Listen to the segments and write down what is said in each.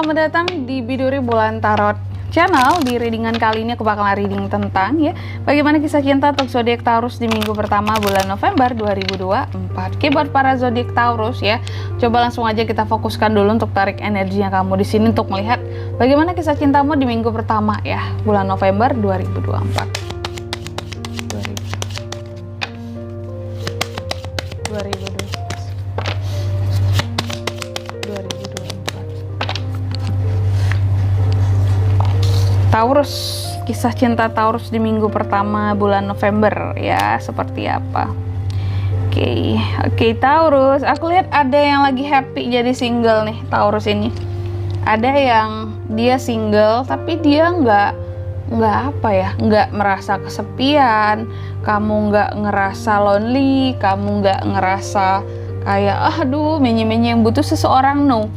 selamat datang di Biduri Bulan Tarot Channel. Di readingan kali ini aku bakalan reading tentang bagaimana kisah cinta untuk zodiak Taurus di minggu pertama bulan November 2024. Oke, buat para zodiak Taurus coba langsung aja kita fokuskan dulu untuk tarik energinya kamu di sini untuk melihat bagaimana kisah cintamu di minggu pertama bulan November 2024. 2024. Taurus, kisah cinta Taurus di minggu pertama bulan November seperti apa? Oke, Taurus, aku lihat ada yang lagi happy jadi single nih Taurus ini. Ada yang dia single tapi dia nggak merasa kesepian, kamu nggak ngerasa lonely, kamu nggak ngerasa kayak menye-menye yang butuh seseorang. No,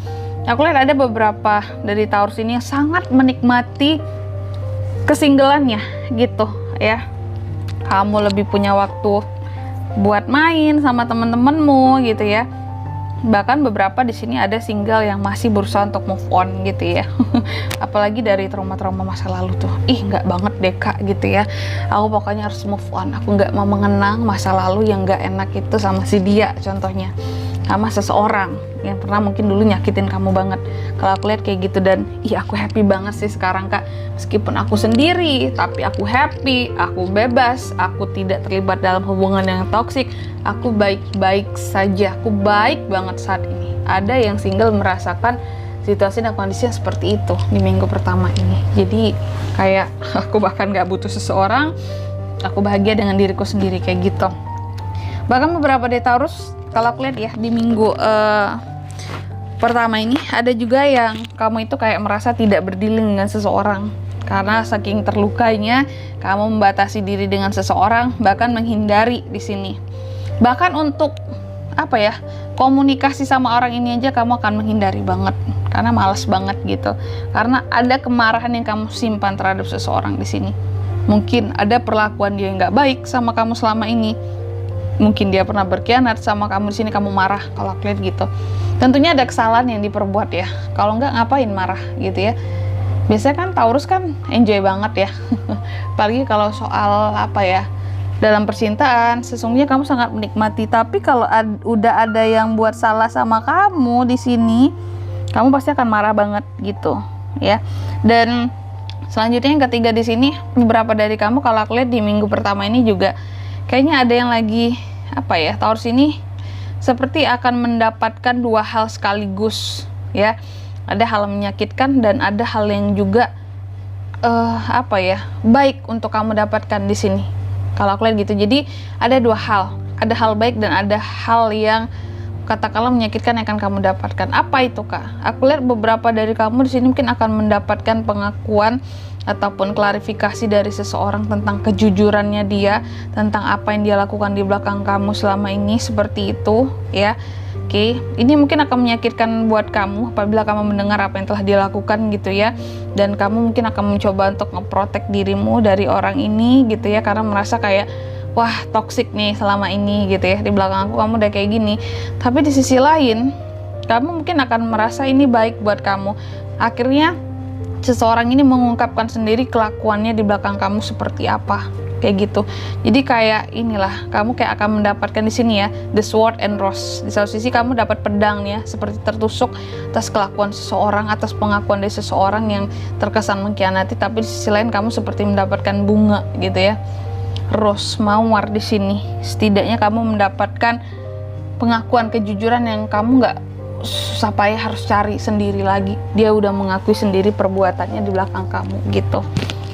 aku lihat ada beberapa dari Taurus ini yang sangat menikmati kesinggelannya gitu kamu lebih punya waktu buat main sama temen-temenmu gitu bahkan beberapa di sini ada single yang masih berusaha untuk move on gitu apalagi dari trauma-trauma masa lalu tuh nggak banget deh kak gitu aku pokoknya harus move on, aku nggak mau mengenang masa lalu yang nggak enak itu sama si dia, contohnya sama seseorang yang pernah mungkin dulu nyakitin kamu banget. Kalau aku lihat kayak gitu, dan aku happy banget sih sekarang kak, meskipun aku sendiri tapi aku happy, aku bebas, aku tidak terlibat dalam hubungan yang toksik, aku baik-baik saja, aku baik banget saat ini. Ada yang single merasakan situasi dan kondisi yang seperti itu di minggu pertama ini, jadi kayak aku bahkan gak butuh seseorang, aku bahagia dengan diriku sendiri kayak gitu. Bahkan beberapa dari Taurus, kalau aku lihat di minggu pertama ini ada juga yang kamu itu kayak merasa tidak berdealing dengan seseorang karena saking terlukanya kamu membatasi diri dengan seseorang, bahkan menghindari di sini. Bahkan untuk komunikasi sama orang ini aja kamu akan menghindari banget karena malas banget gitu. Karena ada kemarahan yang kamu simpan terhadap seseorang di sini. Mungkin ada perlakuan dia yang nggak baik sama kamu selama ini. Mungkin dia pernah berkhianat sama kamu, di sini kamu marah. Kalau aku lihat gitu, tentunya ada kesalahan yang diperbuat kalau nggak ngapain marah gitu biasanya kan Taurus kan enjoy banget apalagi kalau soal dalam percintaan, sesungguhnya kamu sangat menikmati. Tapi kalau udah ada yang buat salah sama kamu di sini, kamu pasti akan marah banget gitu Dan selanjutnya yang ketiga di sini, beberapa dari kamu kalau aku lihat di minggu pertama ini juga kayaknya ada yang lagi Taurus ini seperti akan mendapatkan dua hal sekaligus ada hal menyakitkan dan ada hal yang juga baik untuk kamu dapatkan di sini. Kalau aku lihat gitu, jadi ada dua hal, ada hal baik dan ada hal yang katakanlah menyakitkan yang akan kamu dapatkan. Apa itu kak? Aku lihat beberapa dari kamu di sini mungkin akan mendapatkan pengakuan ataupun klarifikasi dari seseorang tentang kejujurannya dia, tentang apa yang dia lakukan di belakang kamu selama ini, seperti itu Oke, ini mungkin akan menyakitkan buat kamu apabila kamu mendengar apa yang telah dia lakukan gitu dan kamu mungkin akan mencoba untuk ngeprotek dirimu dari orang ini gitu karena merasa kayak wah toksik nih selama ini gitu di belakang aku kamu udah kayak gini. Tapi di sisi lain kamu mungkin akan merasa ini baik buat kamu. Akhirnya seseorang ini mengungkapkan sendiri kelakuannya di belakang kamu seperti apa kayak gitu. Jadi kayak inilah, kamu kayak akan mendapatkan di sini the sword and rose. Di satu sisi kamu dapat pedang seperti tertusuk atas kelakuan seseorang, atas pengakuan dari seseorang yang terkesan mengkhianati, tapi di sisi lain kamu seperti mendapatkan bunga gitu rose mawar di sini. Setidaknya kamu mendapatkan pengakuan kejujuran yang kamu nggak susah payah harus cari sendiri lagi. Dia udah mengakui sendiri perbuatannya di belakang kamu gitu.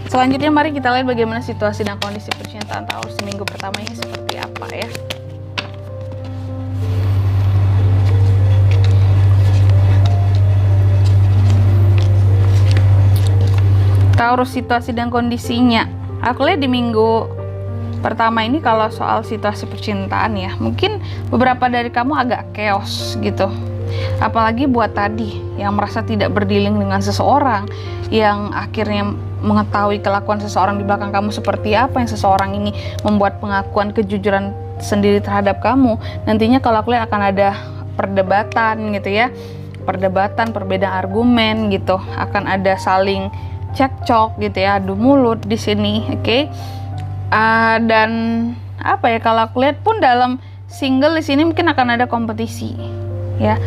Selanjutnya mari kita lihat bagaimana situasi dan kondisi percintaan Taurus di minggu pertama ini seperti apa Taurus, situasi dan kondisinya. Aku lihat di minggu pertama ini kalau soal situasi percintaan mungkin beberapa dari kamu agak chaos gitu. Apalagi buat tadi yang merasa tidak berdealing dengan seseorang, yang akhirnya mengetahui kelakuan seseorang di belakang kamu seperti apa, yang seseorang ini membuat pengakuan kejujuran sendiri terhadap kamu. Nantinya kalau aku lihat akan ada perdebatan gitu perdebatan, perbedaan argumen gitu, akan ada saling cekcok gitu ya, adu mulut di sini, oke? Dan apa ya, kalau aku lihat pun dalam single di sini mungkin akan ada kompetisi ya,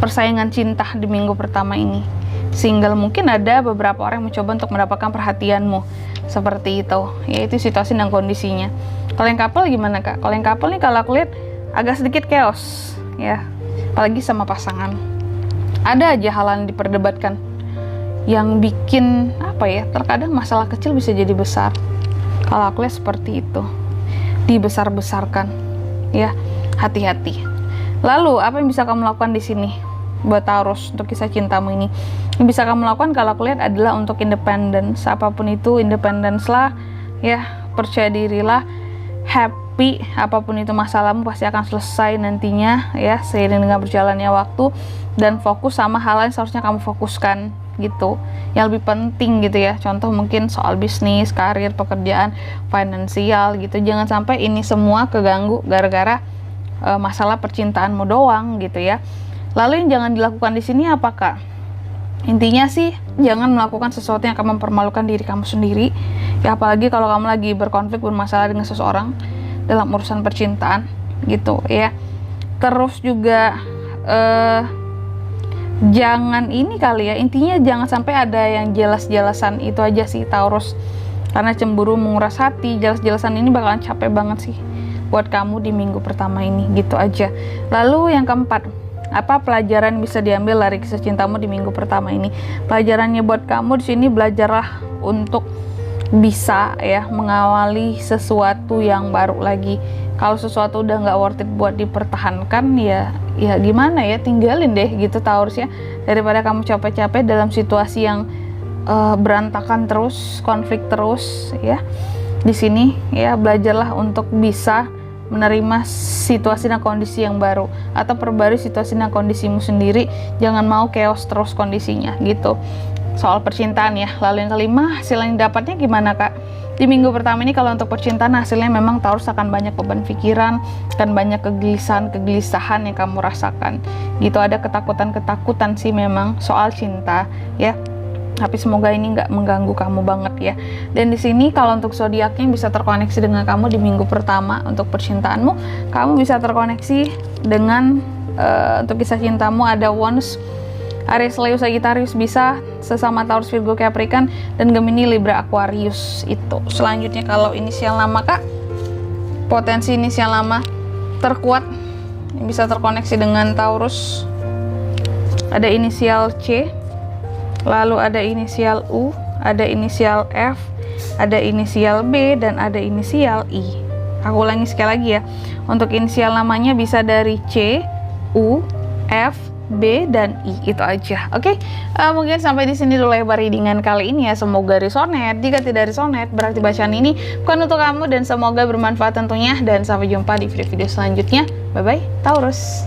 persaingan cinta di minggu pertama ini. Single mungkin ada beberapa orang yang mencoba untuk mendapatkan perhatianmu, seperti itu, yaitu situasi dan kondisinya. Kalau yang couple gimana kak? Kalau yang couple nih kalau aku lihat agak sedikit chaos ya, apalagi sama pasangan. Ada aja hal yang diperdebatkan yang bikin apa ya, terkadang masalah kecil bisa jadi besar. Kalau aku lihat seperti itu, dibesar-besarkan ya, hati-hati. Lalu apa yang bisa kamu lakukan di sini buat Taurus untuk kisah cintamu ini? Yang bisa kamu lakukan kalau aku lihat adalah untuk independence, apapun itu independence lah ya, percaya dirilah, happy, apapun itu masalahmu pasti akan selesai nantinya ya, seiring dengan berjalannya waktu, dan fokus sama hal yang seharusnya kamu fokuskan gitu, yang lebih penting gitu ya. Contoh mungkin soal bisnis, karir, pekerjaan, finansial gitu. Jangan sampai ini semua keganggu gara-gara masalah percintaanmu doang gitu ya. Lalu yang jangan dilakukan di sini apa kak? Intinya sih jangan melakukan sesuatu yang akan mempermalukan diri kamu sendiri ya, apalagi kalau kamu lagi berkonflik, bermasalah dengan seseorang dalam urusan percintaan gitu ya. Terus juga jangan ini kali ya, intinya jangan sampai ada yang jelas-jelasan, itu aja sih Taurus. Karena cemburu menguras hati, jelas-jelasan ini bakalan capek banget sih buat kamu di minggu pertama ini, gitu aja. Lalu yang keempat, apa pelajaran bisa diambil dari kisah cintamu di minggu pertama ini? Pelajarannya buat kamu di sini, belajarlah untuk bisa ya mengawali sesuatu yang baru lagi. Kalau sesuatu udah nggak worth it buat dipertahankan ya gimana ya, tinggalin deh gitu Taurus ya, daripada kamu capek-capek dalam situasi yang berantakan terus, konflik terus ya. Di sini ya belajarlah untuk bisa menerima situasi dan kondisi yang baru, atau perbarui situasi dan kondisimu sendiri. Jangan mau chaos terus kondisinya gitu, soal percintaan ya. Lalu yang kelima, hasil yang dapatnya gimana kak? Di minggu pertama ini kalau untuk percintaan hasilnya memang Taurus akan banyak beban pikiran, akan banyak kegelisahan yang kamu rasakan gitu. Ada ketakutan sih memang soal cinta ya, tapi semoga ini nggak mengganggu kamu banget ya. Dan di sini kalau untuk zodiaknya bisa terkoneksi dengan kamu di minggu pertama untuk percintaanmu, kamu bisa terkoneksi dengan untuk kisah cintamu ada Wands, Aries, Leo, Sagittarius, bisa sesama Taurus, Virgo, Capricorn, dan Gemini, Libra, Aquarius itu. Selanjutnya kalau inisial nama kak, potensi inisial nama terkuat yang bisa terkoneksi dengan Taurus ada inisial C, lalu ada inisial U, ada inisial F, ada inisial B, dan ada inisial I. Aku ulangi sekali lagi ya. Untuk inisial namanya bisa dari C, U, F, B, dan I, itu aja. Oke, mungkin sampai di sini dulu lebar readingan kali ini ya. Semoga resonate. Jika tidak resonate, berarti bacaan ini bukan untuk kamu, dan semoga bermanfaat tentunya. Dan sampai jumpa di video-video selanjutnya. Bye bye, Taurus.